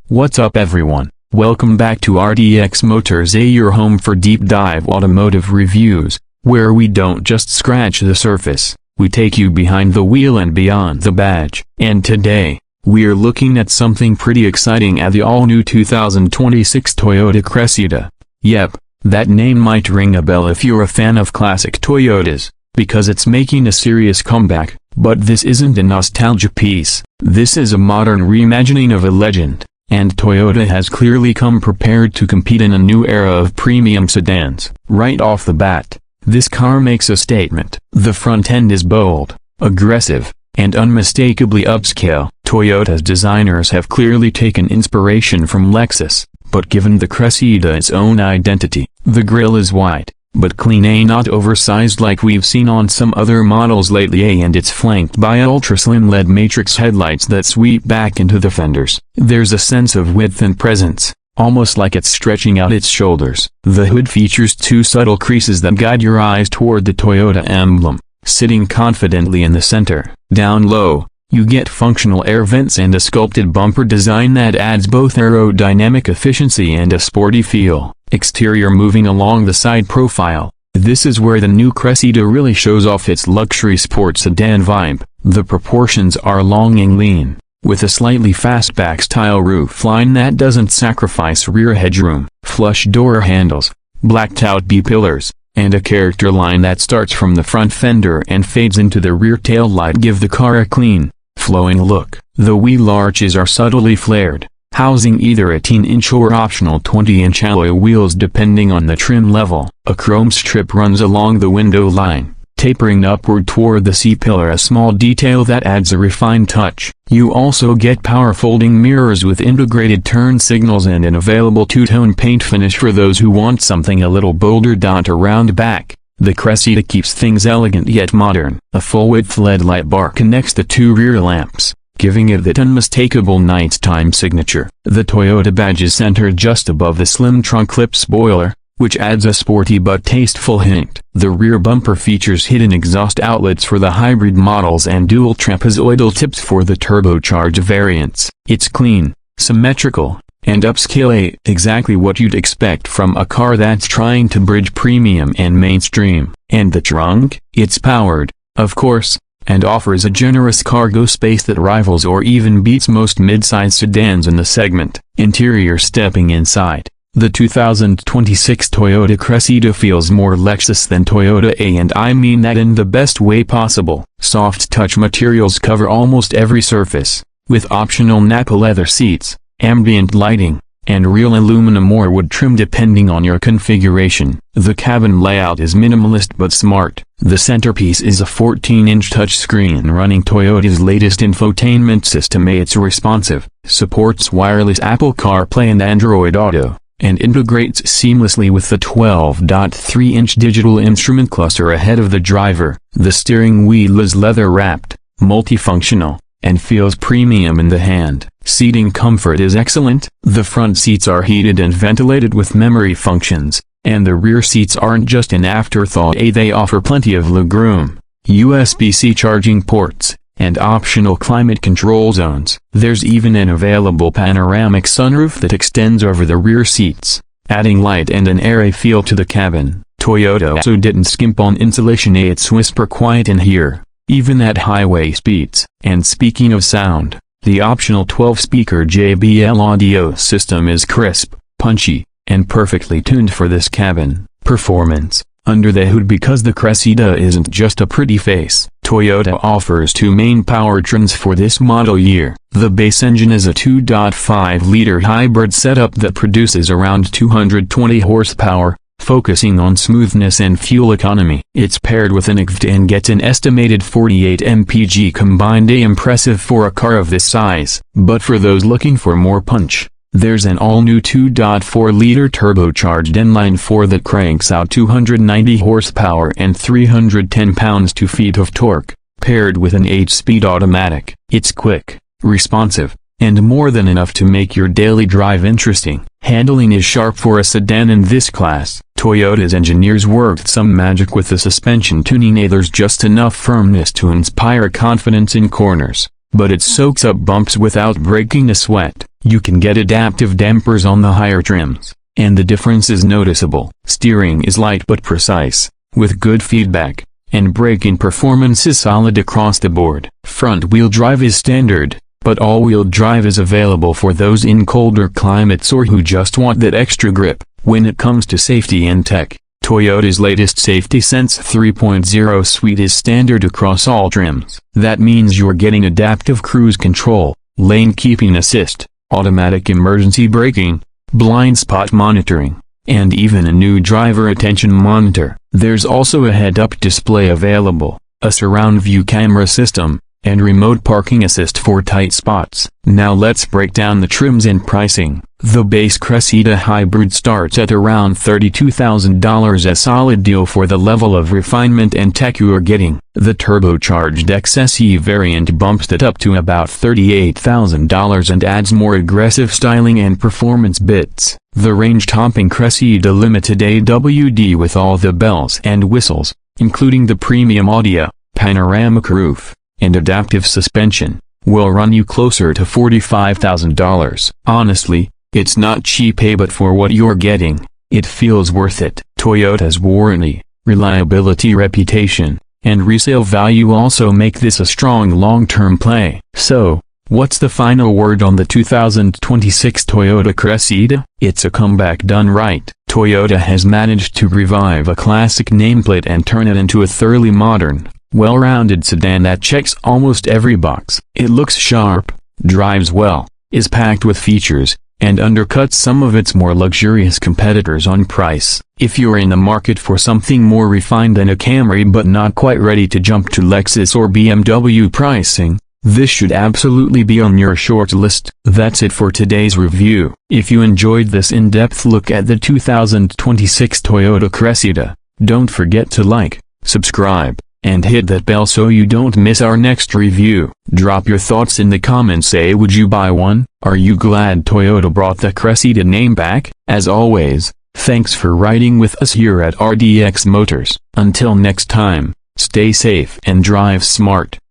What's up everyone, welcome back to RDX Motors, your home for deep dive automotive reviews, where we don't just scratch the surface, we take you behind the wheel and beyond the badge. And today, we're looking at something pretty exciting at the all-new 2026 Toyota Cressida. Yep, that name might ring a bell if you're a fan of classic Toyotas, because it's making a serious comeback. But this isn't a nostalgia piece, this is a modern reimagining of a legend. And Toyota has clearly come prepared to compete in a new era of premium sedans. Right off the bat, this car makes a statement. The front end is bold, aggressive, and unmistakably upscale. Toyota's designers have clearly taken inspiration from Lexus, but given the Cressida its own identity. The grille is wide, but clean, not oversized like we've seen on some other models lately, and it's flanked by ultra-slim LED matrix headlights that sweep back into the fenders. There's a sense of width and presence, almost like it's stretching out its shoulders. The hood features two subtle creases that guide your eyes toward the Toyota emblem, sitting confidently in the center. Down low, you get functional air vents and a sculpted bumper design that adds both aerodynamic efficiency and a sporty feel. Exterior moving along the side profile, this is where the new Cressida really shows off its luxury sports sedan vibe. The proportions are long and lean, with a slightly fastback-style roofline that doesn't sacrifice rear headroom. Flush door handles, blacked-out B-pillars, and a character line that starts from the front fender and fades into the rear taillight give the car a clean, flowing look. The wheel arches are subtly flared, housing either 18-inch or optional 20-inch alloy wheels depending on the trim level. A chrome strip runs along the window line, tapering upward toward the C-pillar, a small detail that adds a refined touch. You also get power folding mirrors with integrated turn signals and an available two-tone paint finish for those who want something a little bolder. Around back, the Cressida keeps things elegant yet modern. A full-width LED light bar connects the two rear lamps, giving it that unmistakable nighttime signature. The Toyota badge is centered just above the slim trunk lip spoiler, which adds a sporty but tasteful hint. The rear bumper features hidden exhaust outlets for the hybrid models and dual trapezoidal tips for the turbocharged variants. It's clean, symmetrical, and upscale, exactly what you'd expect from a car that's trying to bridge premium and mainstream. And the trunk? It's powered, of course, and offers a generous cargo space that rivals or even beats most mid-size sedans in the segment. Interior. Stepping inside, the 2026 Toyota Cressida feels more Lexus than Toyota, and I mean that in the best way possible. Soft touch materials cover almost every surface, with optional Nappa leather seats, ambient lighting, and real aluminum or wood trim depending on your configuration. The cabin layout is minimalist but smart. The centerpiece is a 14-inch touchscreen running Toyota's latest infotainment system. It's responsive, supports wireless Apple CarPlay and Android Auto, and integrates seamlessly with the 12.3-inch digital instrument cluster ahead of the driver. The steering wheel is leather-wrapped, multifunctional, and feels premium in the hand. Seating comfort is excellent. The front seats are heated and ventilated with memory functions, and the rear seats aren't just an afterthought. They offer plenty of legroom, USB-C charging ports, and optional climate control zones. There's even an available panoramic sunroof that extends over the rear seats, adding light and an airy feel to the cabin. Toyota also didn't skimp on insulation. It's whisper quiet in here, even at highway speeds. And speaking of sound, the optional 12-speaker JBL audio system is crisp, punchy, and perfectly tuned for this cabin. Performance. Under the hood, because the Cressida isn't just a pretty face, Toyota offers two main powertrains for this model year. The base engine is a 2.5-liter hybrid setup that produces around 220 horsepower, focusing on smoothness and fuel economy. It's paired with an EV and gets an estimated 48 mpg combined, impressive for a car of this size. But for those looking for more punch, there's an all-new 2.4-liter turbocharged inline-4 that cranks out 290 horsepower and 310 pounds-feet of torque, paired with an 8-speed automatic. It's quick, responsive, and more than enough to make your daily drive interesting. Handling is sharp for a sedan in this class. Toyota's engineers worked some magic with the suspension tuning. There's just enough firmness to inspire confidence in corners, but it soaks up bumps without breaking a sweat. You can get adaptive dampers on the higher trims, and the difference is noticeable. Steering is light but precise, with good feedback, and braking performance is solid across the board. Front-wheel drive is standard, but all-wheel drive is available for those in colder climates or who just want that extra grip. When it comes to safety and tech, Toyota's latest Safety Sense 3.0 suite is standard across all trims. That means you're getting adaptive cruise control, lane keeping assist, automatic emergency braking, blind spot monitoring, and even a new driver attention monitor. There's also a head-up display available, a surround view camera system, and remote parking assist for tight spots. Now let's break down the trims and pricing. The base Cressida Hybrid starts at around $32,000, a solid deal for the level of refinement and tech you are getting. The turbocharged XSE variant bumps it up to about $38,000 and adds more aggressive styling and performance bits. The range-topping Cressida Limited AWD with all the bells and whistles, including the premium audio, panoramic roof, and adaptive suspension, will run you closer to $45,000. Honestly, it's not cheap, but for what you're getting, it feels worth it. Toyota's warranty, reliability, reputation, and resale value also make this a strong long-term play. So, what's the final word on the 2026 Toyota Cressida? It's a comeback done right. Toyota has managed to revive a classic nameplate and turn it into a thoroughly modern, well-rounded sedan that checks almost every box. It looks sharp, drives well, is packed with features, and undercuts some of its more luxurious competitors on price. If you're in the market for something more refined than a Camry but not quite ready to jump to Lexus or BMW pricing, this should absolutely be on your short list. That's it for today's review. If you enjoyed this in-depth look at the 2026 Toyota Cressida, don't forget to like, subscribe, and hit that bell so you don't miss our next review. Drop your thoughts in the comments. Say, would you buy one? Are you glad Toyota brought the Cressida name back? As always, thanks for riding with us here at RDX Motors. Until next time, stay safe and drive smart.